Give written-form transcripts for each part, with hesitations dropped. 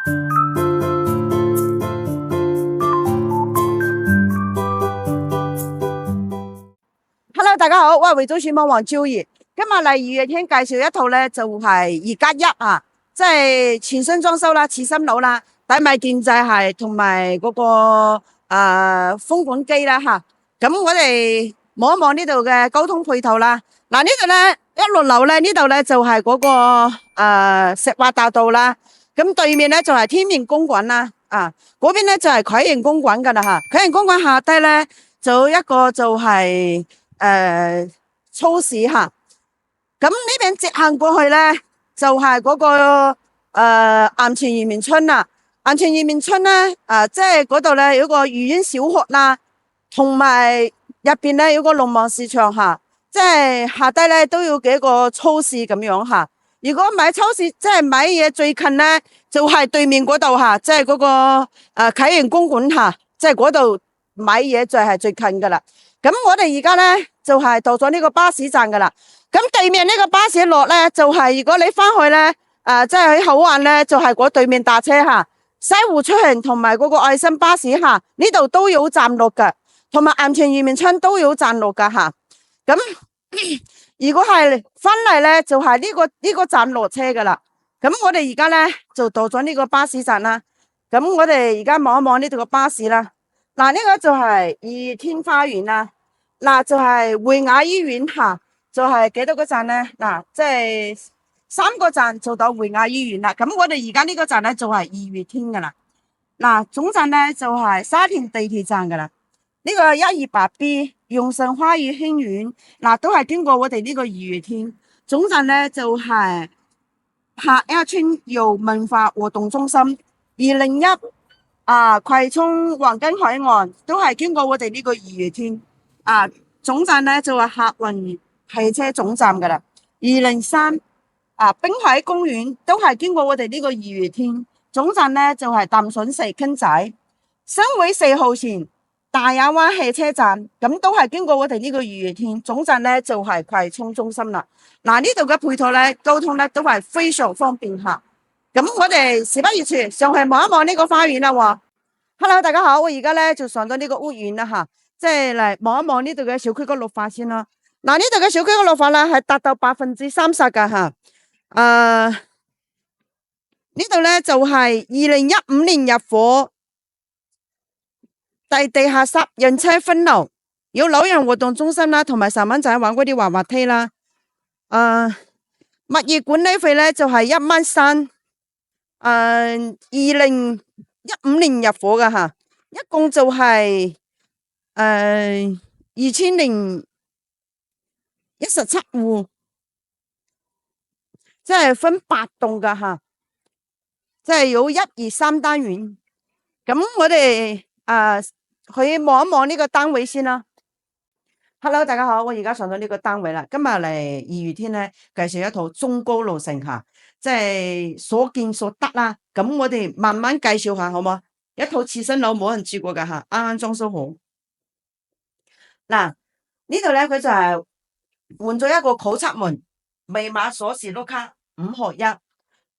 Hello， 大家好，我係惠州選網黃昭儀。今日嚟2月天介紹一套咧，就係2+1啊，即係全新裝修啦，次新樓啦，底米電掣係同埋嗰個風管機啦吓。咁我哋望一望呢度嘅交通配套啦。嗱，呢度咧1落樓咧，呢度咧就係嗰個石化大道啦。咁對面咧就係天然公館啦，嗰邊咧就係啟盈公館噶啦吓。啟盈公館下低咧就有一個就係超市吓。咁呢邊直行過去咧就係嗰個岩泉移民村啦。岩泉移民村咧即係嗰度咧有個御苑小學啦，同埋入邊咧有個農貿市場吓，即係下低咧都有幾個超市咁樣吓。如果買超市即係買嘢最近咧就係對面嗰度吓，即係嗰個啟盈公館吓，即係嗰度買嘢就係最近噶啦。咁我哋而家咧就係到咗呢個巴士站噶啦。咁對面呢個巴士落咧就係如果你翻去咧即係喺口岸咧就係嗰對面搭車吓，西湖出行同埋嗰個愛心巴士吓，呢度都有站落噶，同埋岩泉移民村都有站落噶吓。咁如果係翻嚟咧就係呢個站落車噶啦。咁我哋而家咧就到咗呢個巴士站啦。咁我哋而家望一望呢度個巴士啦。嗱，呢個就係2月天花園啦。嗱，就係匯雅醫院吓，就係幾多個站咧？嗱，即係3個站做到匯雅醫院啦。咁我哋而家呢個站咧就係2月天噶啦。嗱，總站咧就係沙田地鐵站噶啦。呢個128B 用神花園興苑，嗱都係經過我哋呢個2月天。總站咧就係柏屋村遊文化活動中心201葵涌黃金海岸，都係經過我哋呢個2月天。總站咧就係客運汽車總站噶啦。203濱海公園都係經過我哋呢個2月天。總站咧就係淡水石坑仔。新會4號線大亞灣汽車站，咁都係經過我哋呢個2月天。總站咧就係葵涌中心啦。嗱，呢度嘅配套咧交通咧都係非常方便吓。咁我哋事不宜遲，上去望一望呢個花園啦。Hello， 大家好，我而家咧就上到呢個屋苑啦吓，即係嚟望一望呢度嘅小區個綠化先啦。嗱，呢度嘅小區個綠化啦係達到30%噶吓。呢度咧就係2015年入伙，地下室人車分流，有老人活動中心啦，同埋細蚊仔玩嗰啲滑滑梯啦。物業管理費咧就係1.3蚊，2015年入伙噶吓，一共就係2017戶，即係分8棟噶吓，即係有1、2、3單元。咁我哋去望一望呢個單位先啦。Hello， 大家好，我而家上到呢個單位啦。今日嚟2月天咧，介紹一套中高樓層吓，即係所見所得啦。咁我哋慢慢介紹下好冇？一套次新樓冇人住過噶吓，啱啱裝修好。嗱，呢度咧佢就係換咗一個口側門，密碼鎖匙碌卡5合1。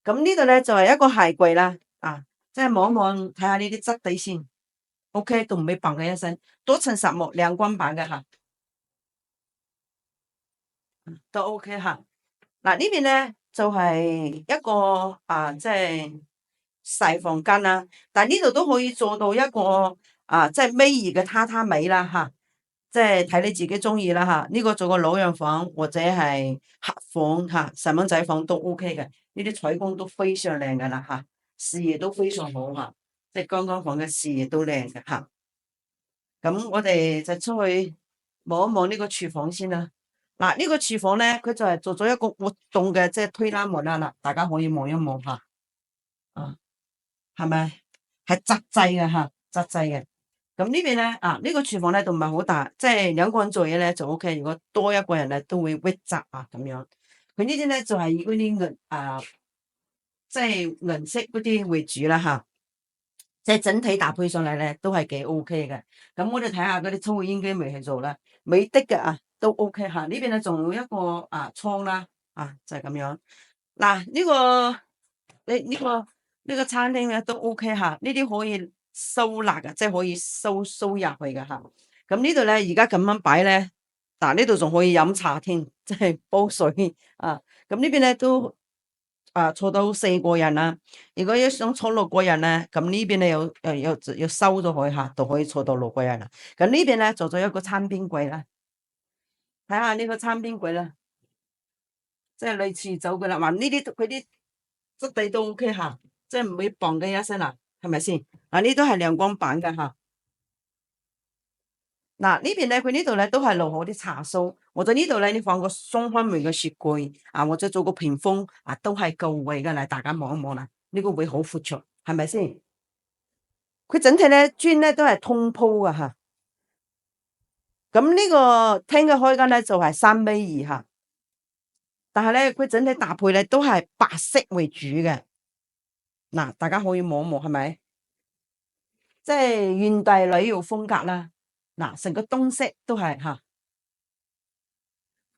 咁呢度咧就係一個鞋櫃啦，即係望一望睇下呢啲質地先。OK， 都唔會嘭嘅一聲，多層實木亮光板嘅吓，都 OK 吓。嗱，呢邊咧就係一個即係細房間啦，但係呢度都可以做到一個即係尾二嘅榻榻米啦吓，即係睇你自己中意啦吓。呢個做個老人房或者係客房吓，細蚊仔房都 OK 嘅。呢啲採光都非常靚噶啦吓，視野都非常好吓。即係剛剛房嘅視野都靚嘅吓，咁我哋就出去望一望呢個廚房先啦。嗱，呢個廚房咧，佢就係做咗一個活動嘅即係推拉門啦，大家可以望一望下，係咪係側製嘅吓，側製嘅。咁呢邊咧呢個廚房咧都唔係好大，即係2個人做嘢咧就 OK。如果多一個人咧都會屈窄咁樣。佢呢啲咧就係以嗰啲即係銀色嗰啲為主啦吓。即係整體搭配上嚟咧，都係幾 OK 嘅。咁我哋睇下嗰啲抽煙機未去做啦，美的嘅都 OK 吓。呢邊咧仲有一個倉啦，就係咁樣。嗱，呢個呢個餐廳咧都 OK 嚇，呢啲可以收納嘅，即係可以收入去嘅嚇。咁呢度咧而家咁樣擺咧，嗱呢度仲可以飲茶添，即係煲水啊。咁呢邊咧都坐到4個人啦。如果一想坐6個人咧，咁呢邊咧有收咗佢嚇，就可以坐到6個人啦。咁呢邊咧做咗一個餐邊櫃啦，睇下呢個餐邊櫃啦，即係類似走嘅啦。話呢啲佢啲質地都 OK 嚇。即係唔會嘣嘅一聲啦，係咪先？嗱，呢都係亮光版嘅吓。嗱，呢邊咧，佢呢度咧都係留好啲茶酥。我在呢度咧，你放個雙開門嘅雪櫃啊，或者做個屏風啊，都係夠位嘅啦。大家望一望啦，呢個位好闊綽，係咪先？佢整體咧磚咧都係通鋪嘅吓。咁呢個廳嘅開間咧就係3米2吓，但係咧佢整體搭配咧都係白色為主嘅。嗱，大家可以望一望，係咪？即係現代旅遊風格啦。嗱，成個東式都係吓，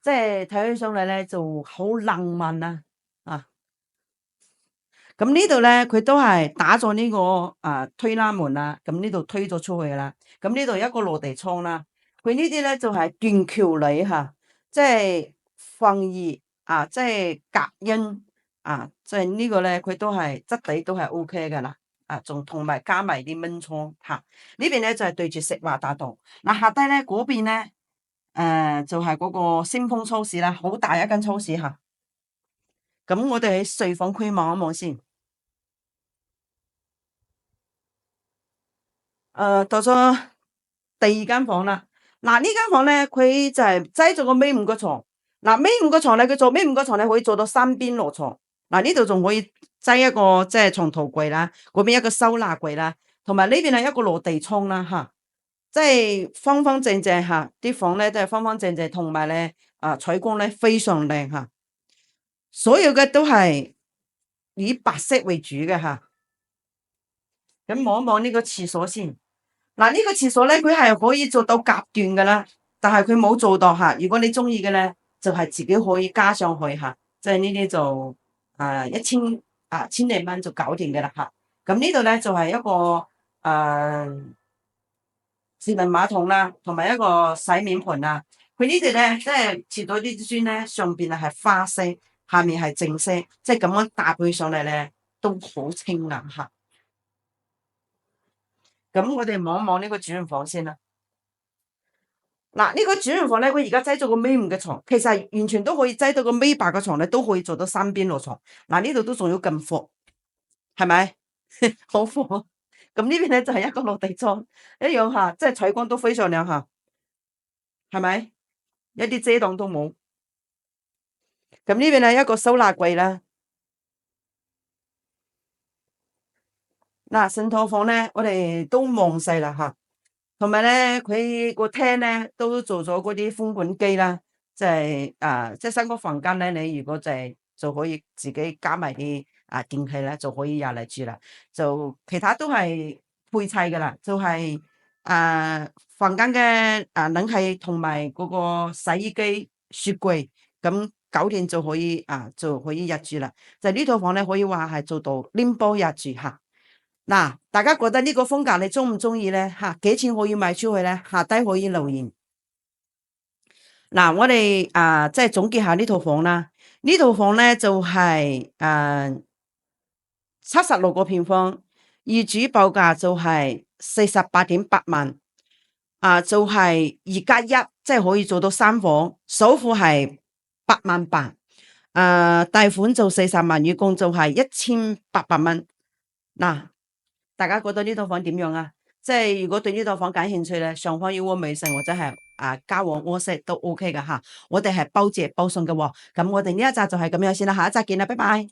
即係睇起上嚟咧就好浪漫啊！啊，咁呢度咧佢都係打咗呢個推拉門啦，咁呢度推咗出去啦。咁呢度一個落地窗啦，佢呢啲咧就係斷橋鋁吓，即係防熱啊，即係隔音啊，即係呢個咧佢都係質地都係 OK 噶啦。仲同埋加埋啲蚊瘡吓，呢邊咧就係對住石華大道。嗱，下低咧嗰邊咧，就係嗰個先鋒超市啦，好大一間超市吓。咁我哋喺睡房區望一望先。到咗第二間房啦。嗱，呢間房咧，佢就係擠咗個尾5個床。嗱，尾5個床咧，佢做尾5個床咧，可以做到3邊落床。嗱，呢度仲可以擠一個即係床頭櫃啦，嗰邊一個收納櫃啦，同埋呢邊係一個落地窗啦，吓，即係方方正正吓，啲房咧都係方方正正，同埋咧採光咧非常靚吓，所有嘅都係以白色為主嘅吓。咁望一望呢個廁所先。嗱，呢個廁所咧，佢係可以做到夾斷噶啦，但係佢冇做到吓。如果你中意嘅咧，就係自己可以加上去吓，即係呢啲就千零蚊就搞掂嘅啦吓。咁呢度咧就係一個智能馬桶啦，同埋一個洗面盆啦。佢呢度咧即係切到啲磚咧，上邊係花色，下面係正色，即係咁樣搭配上嚟咧都好清涼吓。咁我哋望一望呢個主人房先啦。嗱，呢個主人房咧，佢而家擠咗個尾5嘅床，其實完全都可以擠到個尾8嘅床咧，都可以做到3邊落床。嗱，呢度都仲要咁闊，係咪？好闊。咁呢邊咧就係一個落地窗，一樣吓，即係採光都非常亮吓，係咪？一啲遮擋都冇。咁呢邊係一個收納櫃啦。嗱，成套房咧，我哋都望晒啦吓，同埋咧，佢個廳咧都做咗嗰啲風管機啦，即係即係3個房間咧，你如果就可以自己加埋啲電器咧，就可以入嚟住啦。就其他都係配砌噶啦，就係房間嘅冷氣同埋嗰個洗衣機、雪櫃，咁搞掂就可以入住啦。就呢套房咧，可以話係做到拎包入住吓。嗱，大家覺得呢個風格你中唔中意咧？吓，幾錢可以賣出去咧？下低可以留言。嗱，我哋即係總結下呢套房啦。呢套房咧就係76個平方，業主報價就係48.8萬，就係2+1，即係可以做到3房，首付係8萬8，貸款就40萬，月供就係1800蚊。嗱。大家覺得呢套房點樣啊？即係如果對呢套房感興趣咧，上方要我微信或者係加我 WhatsApp 都 OK 噶吓，我哋係包借包送嘅喎。咁我哋呢一集就係咁樣先啦，下一集見啦，拜拜。